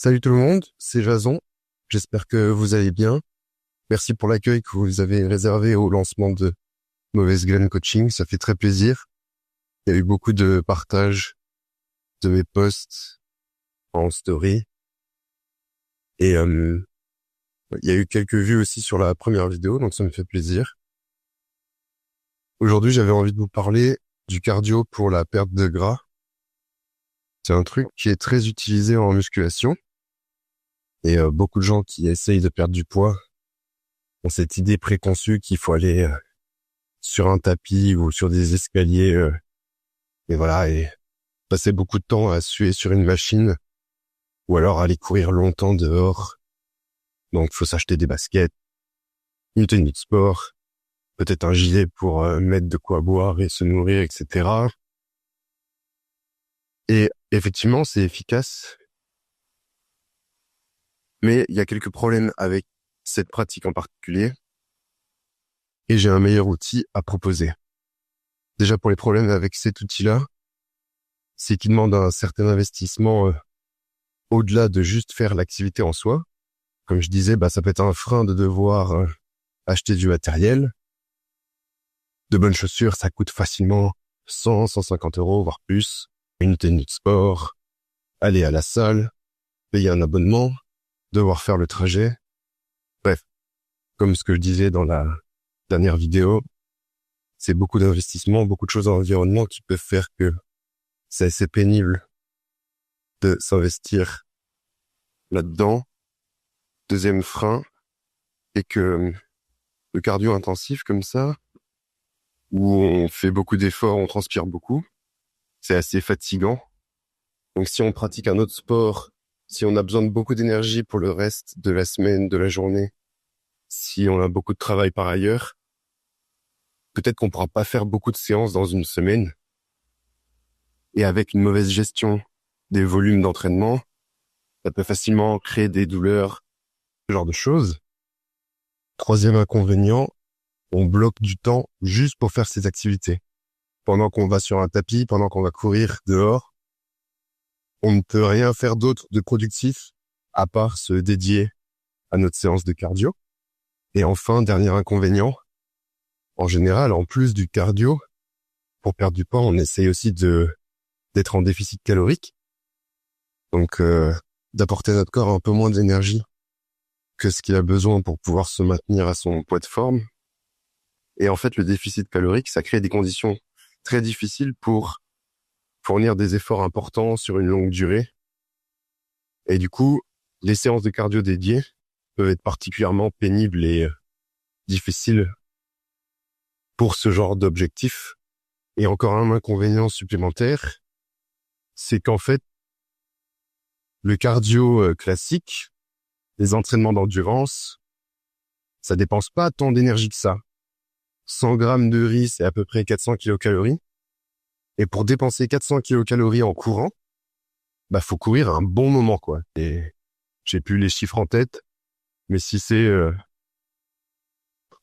Salut tout le monde, c'est Jason. J'espère que vous allez bien. Merci pour l'accueil que vous avez réservé au lancement de Mauvaise Graine Coaching. Ça fait très plaisir. Il y a eu beaucoup de partages de mes posts en story. Et il y a eu quelques vues aussi sur la première vidéo, donc ça me fait plaisir. Aujourd'hui, j'avais envie de vous parler du cardio pour la perte de gras. C'est un truc qui est très utilisé en musculation. Et beaucoup de gens qui essayent de perdre du poids ont cette idée préconçue qu'il faut aller sur un tapis ou sur des escaliers et voilà, et passer beaucoup de temps à suer sur une machine ou alors aller courir longtemps dehors. Donc, faut s'acheter des baskets, une tenue de sport, peut-être un gilet pour mettre de quoi boire et se nourrir, etc. Et effectivement, c'est efficace. Mais il y a quelques problèmes avec cette pratique en particulier. Et j'ai un meilleur outil à proposer. Déjà, pour les problèmes avec cet outil-là, c'est qu'il demande un certain investissement au-delà de juste faire l'activité en soi. Comme je disais, ça peut être un frein de devoir acheter du matériel. De bonnes chaussures, ça coûte facilement 100, 150 euros, voire plus. Une tenue de sport, aller à la salle, payer un abonnement, devoir faire le trajet. Bref, comme ce que je disais dans la dernière vidéo, c'est beaucoup d'investissements, beaucoup de choses dans l'environnement qui peuvent faire que c'est assez pénible de s'investir là-dedans. Deuxième frein, c'est que le cardio intensif comme ça, où on fait beaucoup d'efforts, on transpire beaucoup, c'est assez fatigant. Donc si on pratique un autre sport, si on a besoin de beaucoup d'énergie pour le reste de la semaine, de la journée, si on a beaucoup de travail par ailleurs, peut-être qu'on pourra pas faire beaucoup de séances dans une semaine. Et avec une mauvaise gestion des volumes d'entraînement, ça peut facilement créer des douleurs, ce genre de choses. Troisième inconvénient, on bloque du temps juste pour faire ces activités. Pendant qu'on va sur un tapis, pendant qu'on va courir dehors, on ne peut rien faire d'autre de productif à part se dédier à notre séance de cardio. Et enfin, dernier inconvénient, en général, en plus du cardio, pour perdre du poids, on essaye aussi d'être en déficit calorique. Donc, d'apporter à notre corps un peu moins d'énergie que ce qu'il a besoin pour pouvoir se maintenir à son poids de forme. Et en fait, le déficit calorique, ça crée des conditions très difficiles pour fournir des efforts importants sur une longue durée. Et du coup, les séances de cardio dédiées peuvent être particulièrement pénibles et difficiles pour ce genre d'objectif. Et encore un inconvénient supplémentaire, c'est qu'en fait, le cardio classique, les entraînements d'endurance, ça dépense pas tant d'énergie que ça. 100 grammes de riz, c'est à peu près 400 kilocalories. Et pour dépenser 400 kilocalories en courant, faut courir un bon moment, quoi. Et j'ai plus les chiffres en tête, mais si c'est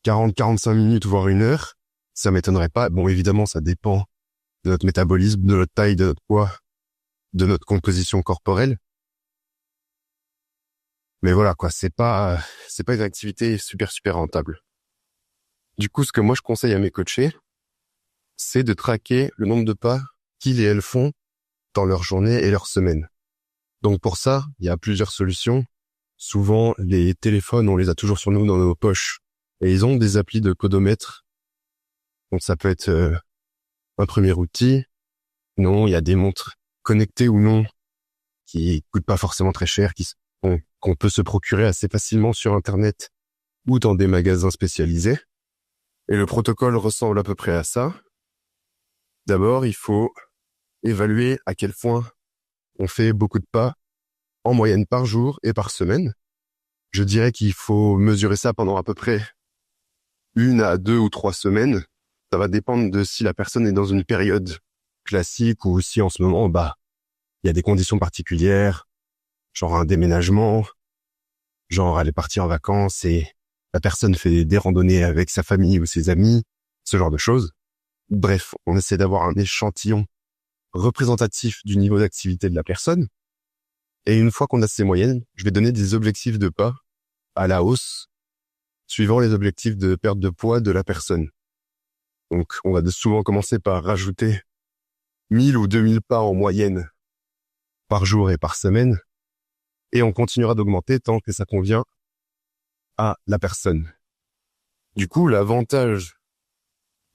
40-45 minutes, voire une heure, ça m'étonnerait pas. Bon, évidemment, ça dépend de notre métabolisme, de notre taille, de notre poids, de notre composition corporelle. Mais voilà, quoi, c'est pas une activité super rentable. Du coup, ce que moi je conseille à mes coachés, c'est de traquer le nombre de pas qu'ils et elles font dans leur journée et leur semaine. Donc pour ça, il y a plusieurs solutions. Souvent, les téléphones, on les a toujours sur nous dans nos poches. Et ils ont des applis de podomètre. Donc ça peut être un premier outil. Non, il y a des montres connectées ou non, qui coûtent pas forcément très cher, qu'on peut se procurer assez facilement sur Internet ou dans des magasins spécialisés. Et le protocole ressemble à peu près à ça. D'abord, il faut évaluer à quel point on fait beaucoup de pas en moyenne par jour et par semaine. Je dirais qu'il faut mesurer ça pendant à peu près 1 à 2 ou 3 semaines. Ça va dépendre de si la personne est dans une période classique ou si en ce moment, il y a des conditions particulières, genre un déménagement, genre aller partir en vacances et la personne fait des randonnées avec sa famille ou ses amis, ce genre de choses. Bref, on essaie d'avoir un échantillon représentatif du niveau d'activité de la personne. Et une fois qu'on a ces moyennes, je vais donner des objectifs de pas à la hausse, suivant les objectifs de perte de poids de la personne. Donc, on va souvent commencer par rajouter 1000 ou 2000 pas en moyenne par jour et par semaine. Et on continuera d'augmenter tant que ça convient à la personne. Du coup, l'avantage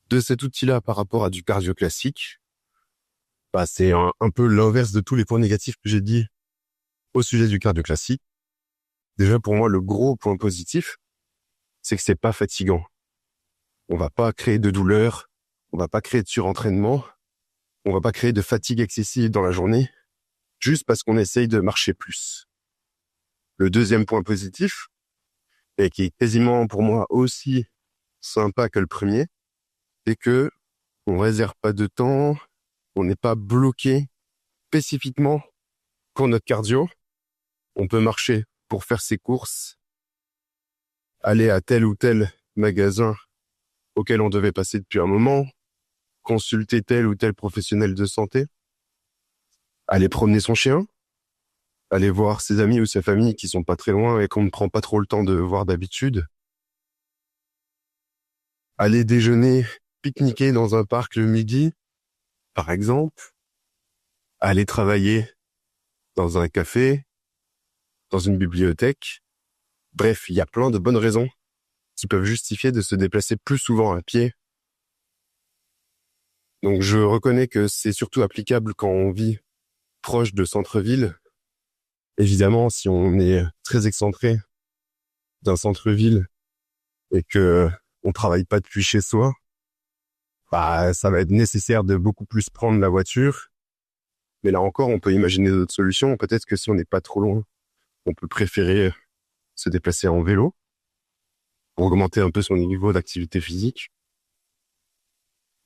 de cet outil-là par rapport à du cardio classique, c'est un peu l'inverse de tous les points négatifs que j'ai dit au sujet du cardio classique. Déjà, pour moi, le gros point positif, c'est que c'est pas fatigant. On va pas créer de douleur, on va pas créer de surentraînement, on va pas créer de fatigue excessive dans la journée, juste parce qu'on essaye de marcher plus. Le deuxième point positif, et qui est quasiment pour moi aussi sympa que le premier, c'est que on réserve pas de temps, on n'est pas bloqué spécifiquement pour notre cardio. On peut marcher pour faire ses courses, aller à tel ou tel magasin auquel on devait passer depuis un moment, consulter tel ou tel professionnel de santé, aller promener son chien, aller voir ses amis ou sa famille qui sont pas très loin et qu'on ne prend pas trop le temps de voir d'habitude, aller déjeuner, pique-niquer dans un parc le midi, par exemple, aller travailler dans un café, dans une bibliothèque. Bref, il y a plein de bonnes raisons qui peuvent justifier de se déplacer plus souvent à pied. Donc je reconnais que c'est surtout applicable quand on vit proche de centre-ville. Évidemment, si on est très excentré d'un centre-ville et que on travaille pas depuis chez soi, ça va être nécessaire de beaucoup plus prendre la voiture. Mais là encore, on peut imaginer d'autres solutions. Peut-être que si on n'est pas trop loin, on peut préférer se déplacer en vélo pour augmenter un peu son niveau d'activité physique.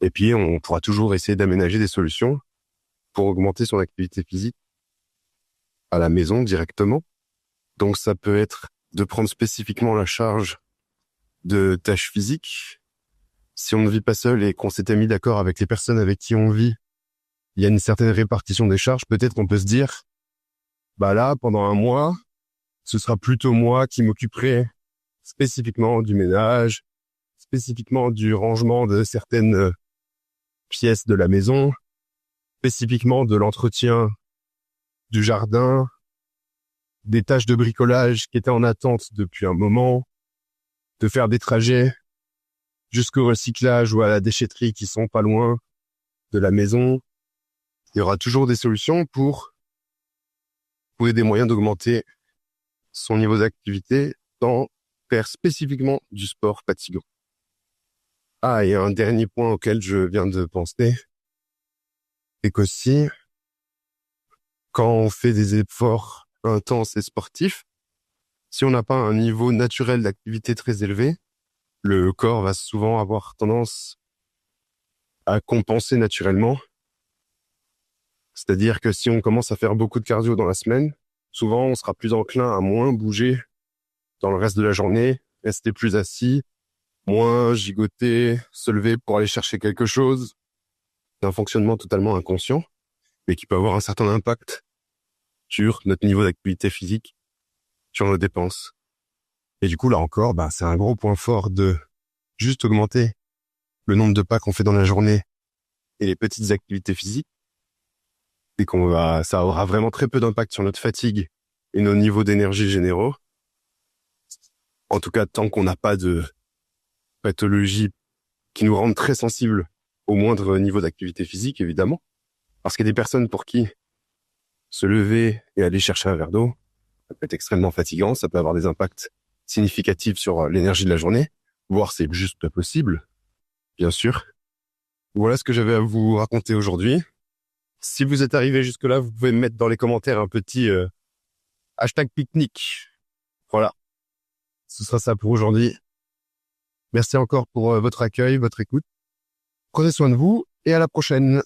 Et puis, on pourra toujours essayer d'aménager des solutions pour augmenter son activité physique à la maison directement. Donc, ça peut être de prendre spécifiquement la charge de tâches physiques. Si on ne vit pas seul et qu'on s'était mis d'accord avec les personnes avec qui on vit, il y a une certaine répartition des charges. Peut-être qu'on peut se dire, là, pendant un mois, ce sera plutôt moi qui m'occuperai spécifiquement du ménage, spécifiquement du rangement de certaines pièces de la maison, spécifiquement de l'entretien du jardin, des tâches de bricolage qui étaient en attente depuis un moment, de faire des trajets jusqu'au recyclage ou à la déchetterie qui sont pas loin de la maison. Il y aura toujours des solutions pour trouver des moyens d'augmenter son niveau d'activité sans faire spécifiquement du sport fatigant. Et un dernier point auquel je viens de penser, c'est qu'aussi, quand on fait des efforts intenses et sportifs, si on n'a pas un niveau naturel d'activité très élevé, le corps va souvent avoir tendance à compenser naturellement. C'est-à-dire que si on commence à faire beaucoup de cardio dans la semaine, souvent on sera plus enclin à moins bouger dans le reste de la journée, rester plus assis, moins gigoter, se lever pour aller chercher quelque chose. C'est un fonctionnement totalement inconscient, mais qui peut avoir un certain impact sur notre niveau d'activité physique, sur nos dépenses. Et du coup, là encore, c'est un gros point fort de juste augmenter le nombre de pas qu'on fait dans la journée et les petites activités physiques. Et ça aura vraiment très peu d'impact sur notre fatigue et nos niveaux d'énergie généraux. En tout cas, tant qu'on n'a pas de pathologies qui nous rendent très sensibles au moindre niveau d'activité physique, évidemment. Parce qu'il y a des personnes pour qui se lever et aller chercher un verre d'eau, ça peut être extrêmement fatigant, ça peut avoir des impacts significatifs sur l'énergie de la journée, voire c'est juste pas possible, bien sûr. Voilà ce que j'avais à vous raconter aujourd'hui. Si vous êtes arrivé jusque-là, vous pouvez me mettre dans les commentaires un petit hashtag pique-nique. Voilà. Ce sera ça pour aujourd'hui. Merci encore pour votre accueil, votre écoute. Prenez soin de vous et à la prochaine.